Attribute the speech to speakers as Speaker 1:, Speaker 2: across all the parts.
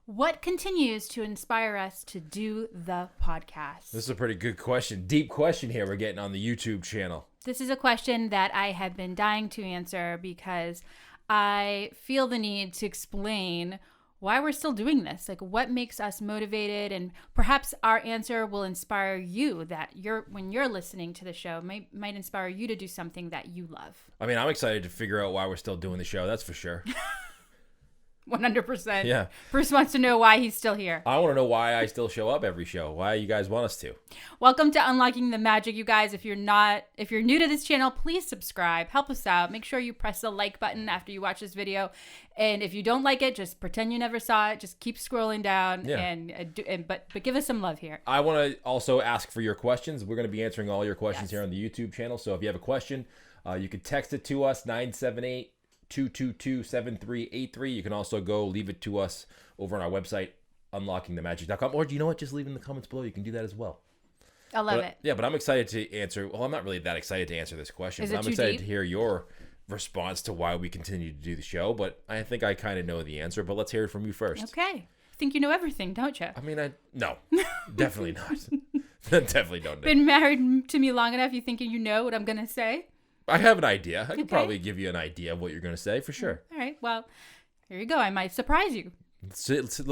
Speaker 1: What continues to inspire us to do the podcast?
Speaker 2: This is a pretty good question. Deep question here we're getting on the YouTube channel.
Speaker 1: This is a question that I have been dying to answer because I feel the need to explain why we're still doing this. Like, what makes us motivated, and perhaps our answer will inspire you, that when you're listening to the show might inspire you to do something that you love.
Speaker 2: I mean, I'm excited to figure out why we're still doing the show. That's for sure.
Speaker 1: 100%.
Speaker 2: Yeah.
Speaker 1: Bruce wants to know why he's still here.
Speaker 2: I want to know why I still show up every show. Why you guys want us to.
Speaker 1: Welcome to Unlocking the Magic, you guys. If you're new to this channel, please subscribe. Help us out. Make sure you press the like button after you watch this video. And if you don't like it, just pretend you never saw it. Just keep scrolling down. Yeah. But give us some love here.
Speaker 2: I want to also ask for your questions. We're going to be answering all your questions here on the YouTube channel. So if you have a question, you can text it to us, 978-222-7383. You can also go leave it to us over on our website, unlockingthemagic.com. Or do you know what? Just leave it in the comments below. You can do that as well.
Speaker 1: I love it.
Speaker 2: Yeah, but I'm excited to answer. Well, I'm not really that excited to answer this question.
Speaker 1: Is
Speaker 2: but
Speaker 1: it
Speaker 2: I'm
Speaker 1: too
Speaker 2: excited
Speaker 1: deep?
Speaker 2: to hear your response to why we continue to do the show. But I think I kind of know the answer. But let's hear it from you first.
Speaker 1: Okay. I think you know everything, don't you?
Speaker 2: I mean, no, definitely not. Definitely don't.
Speaker 1: Been married to me long enough, you thinking you know what I'm going to say?
Speaker 2: I have an idea. I could probably give you an idea of what you're going to say for sure.
Speaker 1: All right. Well, here you go. I might surprise you.
Speaker 2: Let's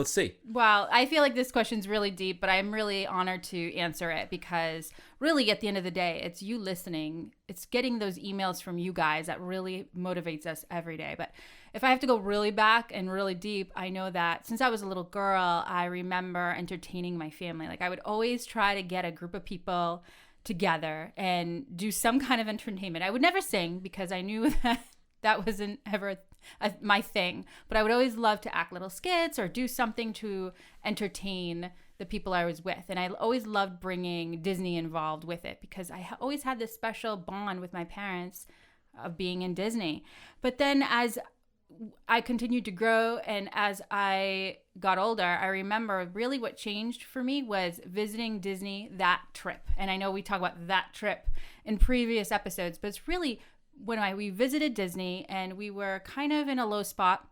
Speaker 2: see.
Speaker 1: Well, I feel like this question's really deep, but I'm really honored to answer it because really at the end of the day, it's you listening. It's getting those emails from you guys that really motivates us every day. But if I have to go really back and really deep, I know that since I was a little girl, I remember entertaining my family. Like, I would always try to get a group of people together and do some kind of entertainment. I would never sing because I knew that wasn't ever my thing, but I would always love to act little skits or do something to entertain the people I was with. And I always loved bringing Disney involved with it because I always had this special bond with my parents of being in Disney. But then as I continued to grow and as I got older, I remember really what changed for me was visiting Disney that trip. And I know we talk about that trip in previous episodes, but it's really when we visited Disney and we were kind of in a low spot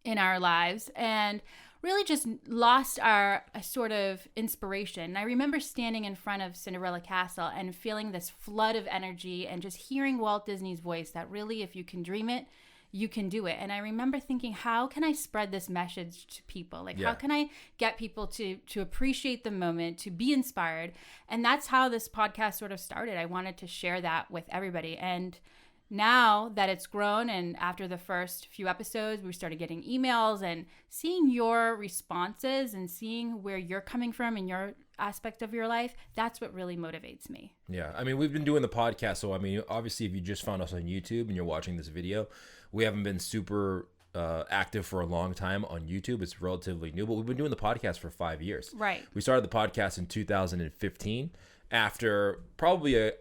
Speaker 1: in our lives and really just lost our sort of inspiration. I remember standing in front of Cinderella Castle and feeling this flood of energy and just hearing Walt Disney's voice that really, if you can dream it, you can do it. And I remember thinking, how can I spread this message to people? Like, how can I get people to appreciate the moment, to be inspired? And that's how this podcast sort of started. I wanted to share that with everybody. And now that it's grown, and after the first few episodes, we started getting emails and seeing your responses and seeing where you're coming from in your aspect of your life, that's what really motivates me.
Speaker 2: Yeah, I mean, we've been doing the podcast, so I mean, obviously, if you just found us on YouTube and you're watching this video, we haven't been super active for a long time on YouTube. It's relatively new, but we've been doing the podcast for 5 years.
Speaker 1: Right.
Speaker 2: We started the podcast in 2015, after probably a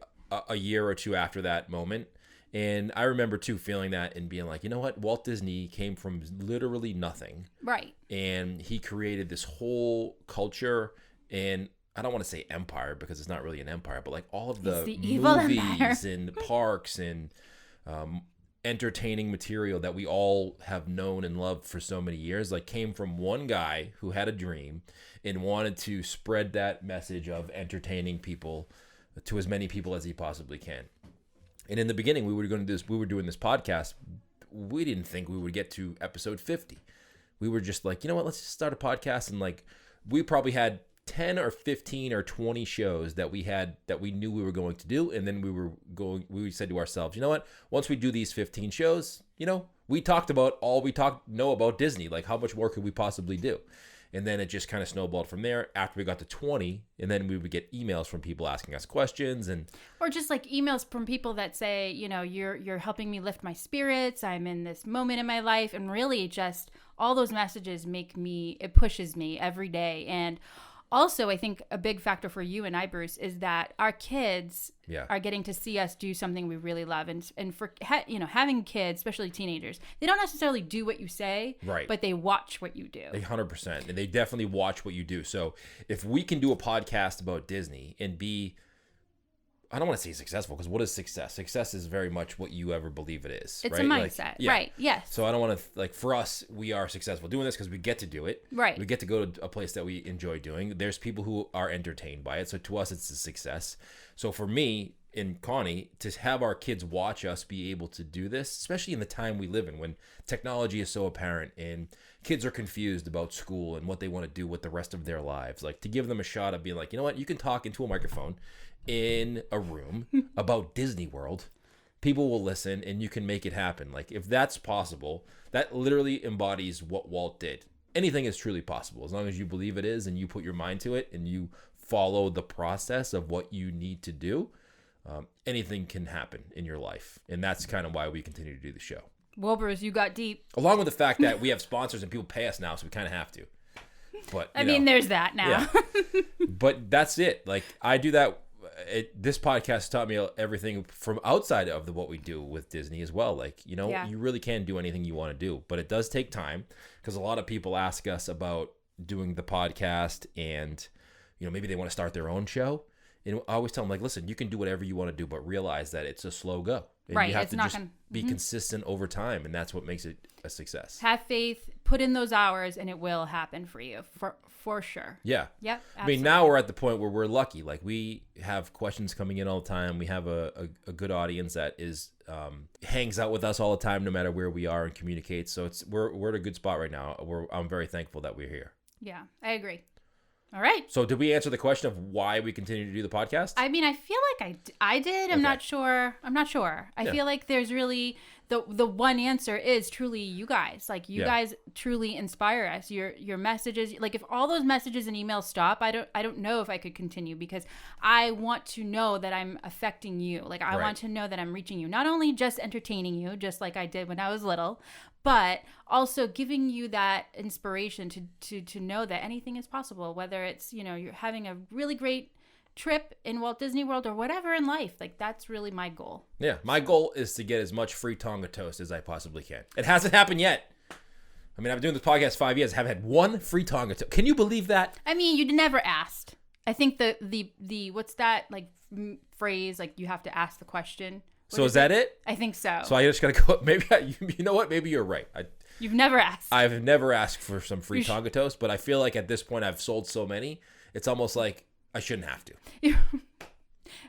Speaker 2: year or two after that moment. And I remember, too, feeling that and being like, you know what? Walt Disney came from literally nothing.
Speaker 1: Right.
Speaker 2: And he created this whole culture, and I don't want to say empire because it's not really an empire, but like all of the movies and parks and entertaining material that we all have known and loved for so many years, like came from one guy who had a dream and wanted to spread that message of entertaining people to as many people as he possibly can. And in the beginning, we were doing this podcast. We didn't think we would get to episode 50. We were just like, you know what, let's just start a podcast. And like, we probably had 10 or 15 or 20 shows that we knew we were going to do. And then we said to ourselves, you know what, once we do these 15 shows, you know, we talked about all we know about Disney. Like, how much more could we possibly do? And then it just kind of snowballed from there after we got to 20. And then we would get emails from people asking us questions,
Speaker 1: or just like emails from people that say, you know, you're helping me lift my spirits. I'm in this moment in my life. And really just all those messages it pushes me every day. And also, I think a big factor for you and I, Bruce, is that our kids are getting to see us do something we really love. And for having kids, especially teenagers, they don't necessarily do what you say,
Speaker 2: right,
Speaker 1: but they watch what you do.
Speaker 2: 100%. And they definitely watch what you do. So if we can do a podcast about Disney and be I don't want to say successful, because what is success? Success is very much what you ever believe it is.
Speaker 1: It's
Speaker 2: right?
Speaker 1: a mindset, right? Yes.
Speaker 2: So I don't want to, like, for us, we are successful doing this because we get to do it.
Speaker 1: Right.
Speaker 2: We get to go to a place that we enjoy doing. There's people who are entertained by it. So to us, it's a success. So for me and Connie, to have our kids watch us be able to do this, especially in the time we live in when technology is so apparent and kids are confused about school and what they want to do with the rest of their lives, like to give them a shot of being like, you know what, you can talk into a microphone in a room about Disney World, people will listen and you can make it happen. Like, if that's possible, that literally embodies what Walt did. Anything is truly possible as long as you believe it is and you put your mind to it and you follow the process of what you need to do. Anything can happen in your life, and that's kind of why we continue to do the show.
Speaker 1: Well, Bruce, you got deep.
Speaker 2: Along with the fact that we have sponsors and people pay us now, so we kind of have to. But
Speaker 1: I mean, there's that now.
Speaker 2: Yeah. But that's it. Like, I do that. This podcast taught me everything from outside of what we do with Disney as well. Like, you really can do anything you want to do, but it does take time, because a lot of people ask us about doing the podcast and, maybe they want to start their own show. And I always tell them, like, listen, you can do whatever you want to do, but realize that it's a slow go. And
Speaker 1: right.
Speaker 2: You have
Speaker 1: it's
Speaker 2: to
Speaker 1: not
Speaker 2: just be consistent over time, and that's what makes it a success.
Speaker 1: Have faith, put in those hours, and it will happen for you, for sure.
Speaker 2: Yeah.
Speaker 1: Yep.
Speaker 2: Absolutely. I mean, now we're at the point where we're lucky. Like, we have questions coming in all the time. We have a good audience that is hangs out with us all the time, no matter where we are, and communicates. So we're at a good spot right now. I'm very thankful that we're here.
Speaker 1: Yeah, I agree. All right.
Speaker 2: So did we answer the question of why we continue to do the podcast?
Speaker 1: I mean, I feel like I did. I'm not sure. I feel like there's really the one answer is truly you guys. Like, you guys truly inspire us. Your messages, like, if all those messages and emails stop, I don't know if I could continue, because I want to know that I'm affecting you. Like, I want to know that I'm reaching you, not only just entertaining you, just like I did when I was little, but also giving you that inspiration to know that anything is possible, whether it's, you're having a really great trip in Walt Disney World or whatever in life. Like, that's really my goal.
Speaker 2: Yeah, my goal is to get as much free Tonga toast as I possibly can. It hasn't happened yet. I mean, I've been doing this podcast 5 years. I haven't had one free Tonga toast. Can you believe that?
Speaker 1: I mean, you never asked. I think the what's that, like, phrase, like, you have to ask the question.
Speaker 2: So is that it?
Speaker 1: I think so.
Speaker 2: So I just gotta go. Maybe you know what? Maybe you're right.
Speaker 1: You've never asked.
Speaker 2: I've never asked for some free Tonga toast, but I feel like at this point I've sold so many, it's almost like I shouldn't have to.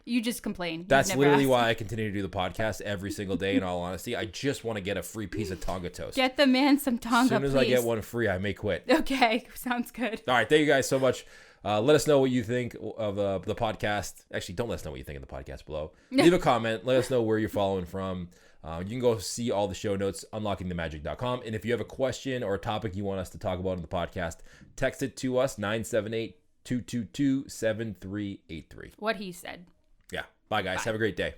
Speaker 1: You just complain.
Speaker 2: That's literally why I continue to do the podcast every single day. In all honesty, I just want to get a free piece of Tonga toast.
Speaker 1: Get the man some Tonga.
Speaker 2: As soon as
Speaker 1: please.
Speaker 2: I get one free, I may quit.
Speaker 1: Okay, sounds good.
Speaker 2: All right, thank you guys so much. Let us know what you think of the podcast. Actually, don't let us know what you think of the podcast below. Leave a comment. Let us know where you're following from. You can go see all the show notes, unlockingthemagic.com. And if you have a question or a topic you want us to talk about in the podcast, text it to us, 978-222-7383.
Speaker 1: What he said.
Speaker 2: Yeah. Bye, guys. Bye. Have a great day.